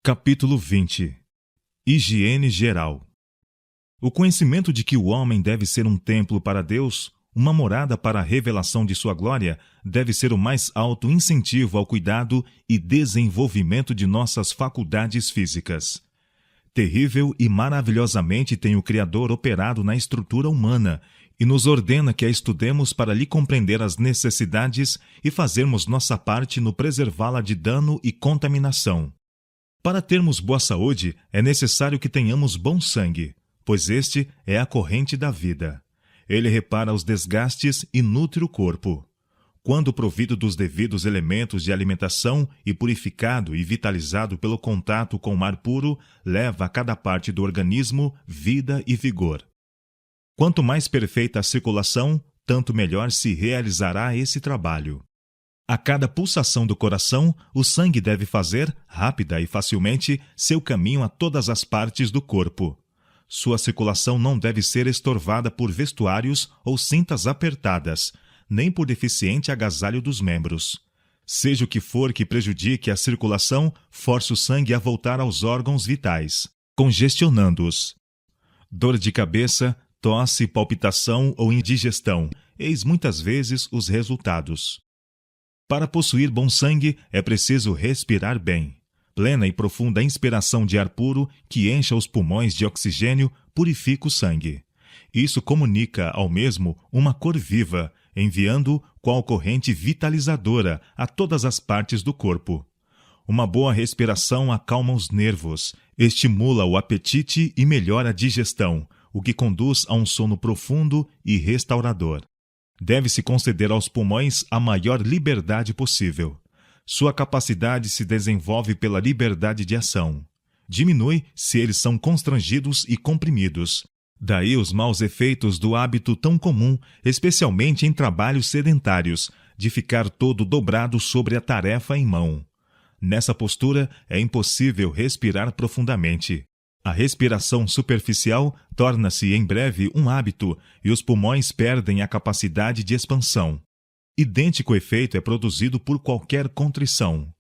Capítulo 20. Higiene geral. O conhecimento de que o homem deve ser um templo para Deus, uma morada para a revelação de sua glória, deve ser o mais alto incentivo ao cuidado e desenvolvimento de nossas faculdades físicas. Terrível e maravilhosamente tem o Criador operado na estrutura humana e nos ordena que a estudemos para lhe compreender as necessidades e fazermos nossa parte no preservá-la de dano e contaminação. Para termos boa saúde, é necessário que tenhamos bom sangue, pois este é a corrente da vida. Ele repara os desgastes e nutre o corpo. Quando provido dos devidos elementos de alimentação e purificado e vitalizado pelo contato com o ar puro, leva a cada parte do organismo vida e vigor. Quanto mais perfeita a circulação, tanto melhor se realizará esse trabalho. A cada pulsação do coração, o sangue deve fazer, rápida e facilmente, seu caminho a todas as partes do corpo. Sua circulação não deve ser estorvada por vestuários ou cintas apertadas, nem por deficiente agasalho dos membros. Seja o que for que prejudique a circulação, force o sangue a voltar aos órgãos vitais, congestionando-os. Dor de cabeça, tosse, palpitação ou indigestão, eis muitas vezes os resultados. Para possuir bom sangue, é preciso respirar bem. Plena e profunda inspiração de ar puro, que encha os pulmões de oxigênio, purifica o sangue. Isso comunica, ao mesmo, uma cor viva, enviando qual corrente vitalizadora a todas as partes do corpo. Uma boa respiração acalma os nervos, estimula o apetite e melhora a digestão, o que conduz a um sono profundo e restaurador. Deve-se conceder aos pulmões a maior liberdade possível. Sua capacidade se desenvolve pela liberdade de ação. Diminui se eles são constrangidos e comprimidos. Daí os maus efeitos do hábito tão comum, especialmente em trabalhos sedentários, de ficar todo dobrado sobre a tarefa em mão. Nessa postura é impossível respirar profundamente. A respiração superficial torna-se em breve um hábito e os pulmões perdem a capacidade de expansão. Idêntico efeito é produzido por qualquer contrição.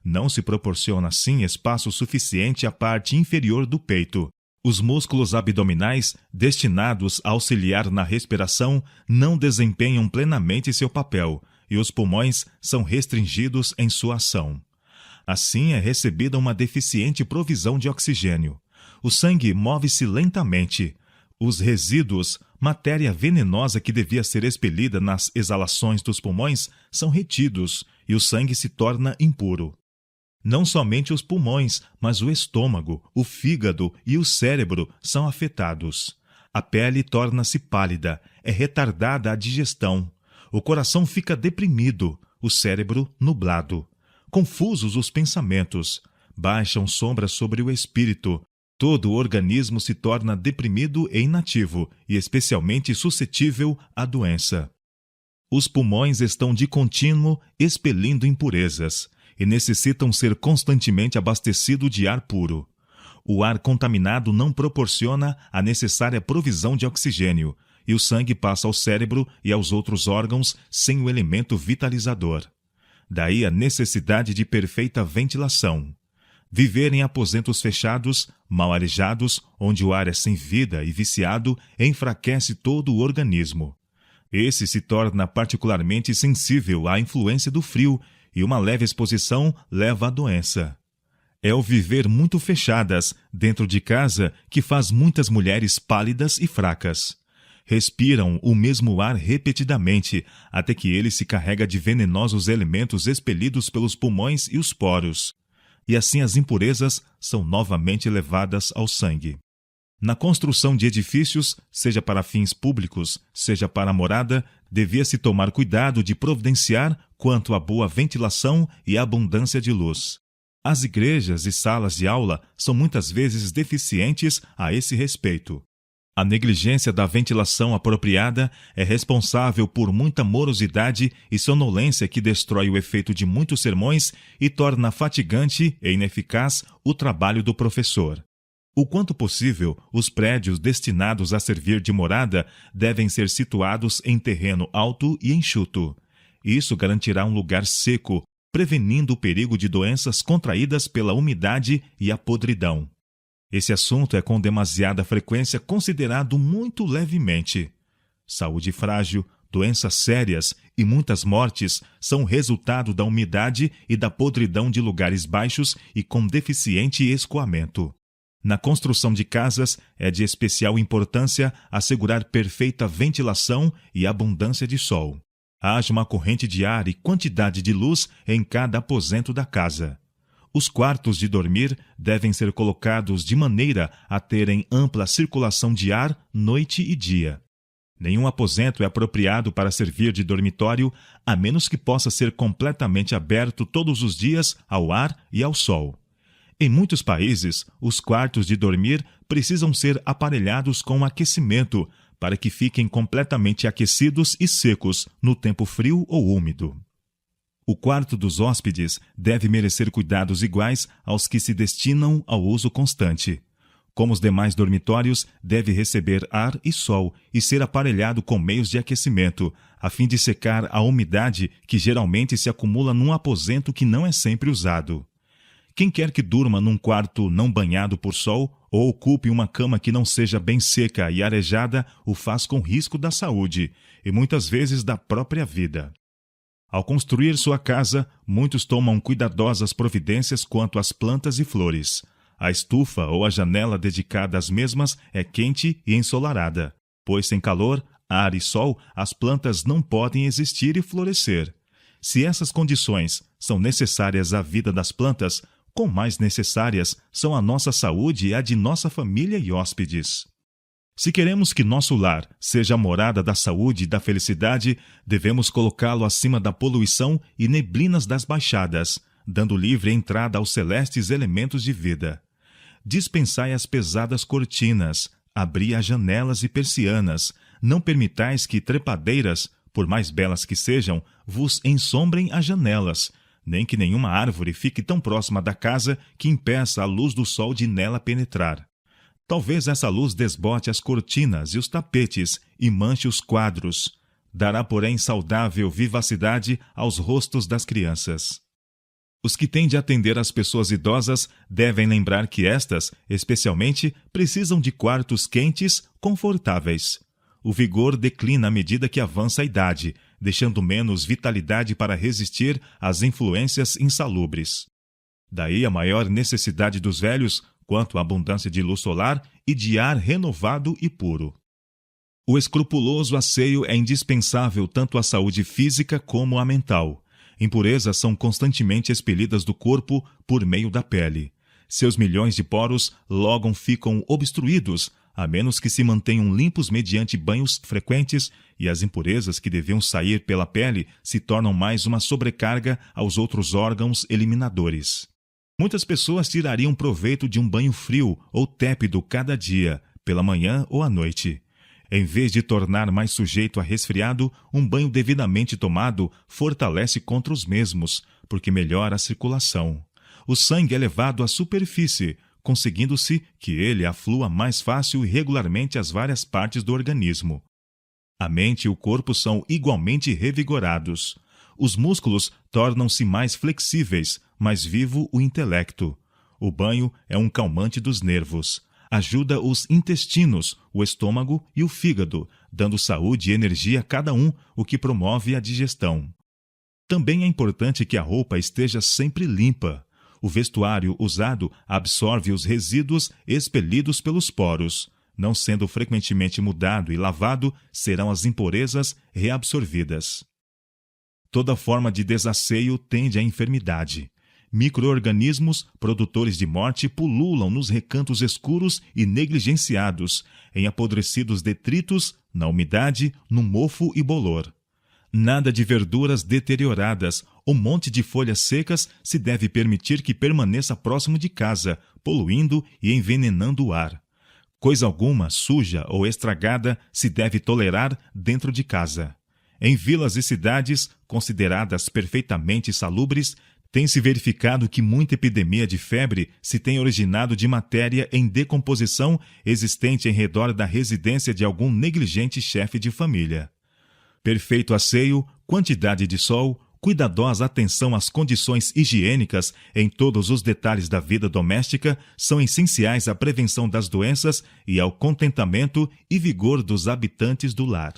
Não se proporciona assim espaço suficiente à parte inferior do peito. Os músculos abdominais, destinados a auxiliar na respiração, não desempenham plenamente seu papel e os pulmões são restringidos em sua ação. Assim é recebida uma deficiente provisão de oxigênio. O sangue move-se lentamente. Os resíduos, matéria venenosa que devia ser expelida nas exalações dos pulmões, são retidos e o sangue se torna impuro. Não somente os pulmões, mas o estômago, o fígado e o cérebro são afetados. A pele torna-se pálida, é retardada a digestão. O coração fica deprimido, o cérebro nublado. Confusos os pensamentos, baixam sombras sobre o espírito. Todo o organismo se torna deprimido e inativo, e especialmente suscetível à doença. Os pulmões estão de contínuo expelindo impurezas, e necessitam ser constantemente abastecidos de ar puro. O ar contaminado não proporciona a necessária provisão de oxigênio, e o sangue passa ao cérebro e aos outros órgãos sem o elemento vitalizador. Daí a necessidade de perfeita ventilação. Viver em aposentos fechados, mal arejados, onde o ar é sem vida e viciado, enfraquece todo o organismo. Esse se torna particularmente sensível à influência do frio e uma leve exposição leva à doença. É o viver muito fechadas, dentro de casa, que faz muitas mulheres pálidas e fracas. Respiram o mesmo ar repetidamente, até que ele se carrega de venenosos elementos expelidos pelos pulmões e os poros. E assim as impurezas são novamente levadas ao sangue. Na construção de edifícios, seja para fins públicos, seja para morada, devia-se tomar cuidado de providenciar quanto à boa ventilação e abundância de luz. As igrejas e salas de aula são muitas vezes deficientes a esse respeito. A negligência da ventilação apropriada é responsável por muita morosidade e sonolência que destrói o efeito de muitos sermões e torna fatigante e ineficaz o trabalho do professor. O quanto possível, os prédios destinados a servir de morada devem ser situados em terreno alto e enxuto. Isso garantirá um lugar seco, prevenindo o perigo de doenças contraídas pela umidade e a podridão. Esse assunto é com demasiada frequência considerado muito levemente. Saúde frágil, doenças sérias e muitas mortes são resultado da umidade e da podridão de lugares baixos e com deficiente escoamento. Na construção de casas, é de especial importância assegurar perfeita ventilação e abundância de sol. Haja uma corrente de ar e quantidade de luz em cada aposento da casa. Os quartos de dormir devem ser colocados de maneira a terem ampla circulação de ar noite e dia. Nenhum aposento é apropriado para servir de dormitório, a menos que possa ser completamente aberto todos os dias ao ar e ao sol. Em muitos países, os quartos de dormir precisam ser aparelhados com aquecimento para que fiquem completamente aquecidos e secos no tempo frio ou úmido. O quarto dos hóspedes deve merecer cuidados iguais aos que se destinam ao uso constante. Como os demais dormitórios, deve receber ar e sol e ser aparelhado com meios de aquecimento, a fim de secar a umidade que geralmente se acumula num aposento que não é sempre usado. Quem quer que durma num quarto não banhado por sol ou ocupe uma cama que não seja bem seca e arejada o faz com risco da saúde e muitas vezes da própria vida. Ao construir sua casa, muitos tomam cuidadosas providências quanto às plantas e flores. A estufa ou a janela dedicada às mesmas é quente e ensolarada, pois sem calor, ar e sol, as plantas não podem existir e florescer. Se essas condições são necessárias à vida das plantas, quão mais necessárias são a nossa saúde e a de nossa família e hóspedes. Se queremos que nosso lar seja a morada da saúde e da felicidade, devemos colocá-lo acima da poluição e neblinas das baixadas, dando livre entrada aos celestes elementos de vida. Dispensai as pesadas cortinas, abri as janelas e persianas, não permitais que trepadeiras, por mais belas que sejam, vos ensombrem as janelas, nem que nenhuma árvore fique tão próxima da casa que impeça a luz do sol de nela penetrar. Talvez essa luz desbote as cortinas e os tapetes e manche os quadros. Dará, porém, saudável vivacidade aos rostos das crianças. Os que têm de atender às pessoas idosas devem lembrar que estas, especialmente, precisam de quartos quentes, confortáveis. O vigor declina à medida que avança a idade, deixando menos vitalidade para resistir às influências insalubres. Daí a maior necessidade dos velhos quanto à abundância de luz solar e de ar renovado e puro. O escrupuloso asseio é indispensável tanto à saúde física como à mental. Impurezas são constantemente expelidas do corpo por meio da pele. Seus milhões de poros logo ficam obstruídos, a menos que se mantenham limpos mediante banhos frequentes, e as impurezas que deviam sair pela pele se tornam mais uma sobrecarga aos outros órgãos eliminadores. Muitas pessoas tirariam proveito de um banho frio ou tépido cada dia, pela manhã ou à noite. Em vez de tornar mais sujeito a resfriado, um banho devidamente tomado fortalece contra os mesmos, porque melhora a circulação. O sangue é levado à superfície, conseguindo-se que ele aflua mais fácil e regularmente às várias partes do organismo. A mente e o corpo são igualmente revigorados. Os músculos tornam-se mais flexíveis, mais vivo o intelecto. O banho é um calmante dos nervos. Ajuda os intestinos, o estômago e o fígado, dando saúde e energia a cada um, o que promove a digestão. Também é importante que a roupa esteja sempre limpa. O vestuário usado absorve os resíduos expelidos pelos poros. Não sendo frequentemente mudado e lavado, serão as impurezas reabsorvidas. Toda forma de desasseio tende à enfermidade. Micro-organismos, produtores de morte, pululam nos recantos escuros e negligenciados, em apodrecidos detritos, na umidade, no mofo e bolor. Nada de verduras deterioradas ou monte de folhas secas se deve permitir que permaneça próximo de casa, poluindo e envenenando o ar. Coisa alguma, suja ou estragada, se deve tolerar dentro de casa. Em vilas e cidades, consideradas perfeitamente salubres, tem-se verificado que muita epidemia de febre se tem originado de matéria em decomposição existente em redor da residência de algum negligente chefe de família. Perfeito asseio, quantidade de sol, cuidadosa atenção às condições higiênicas em todos os detalhes da vida doméstica são essenciais à prevenção das doenças e ao contentamento e vigor dos habitantes do lar.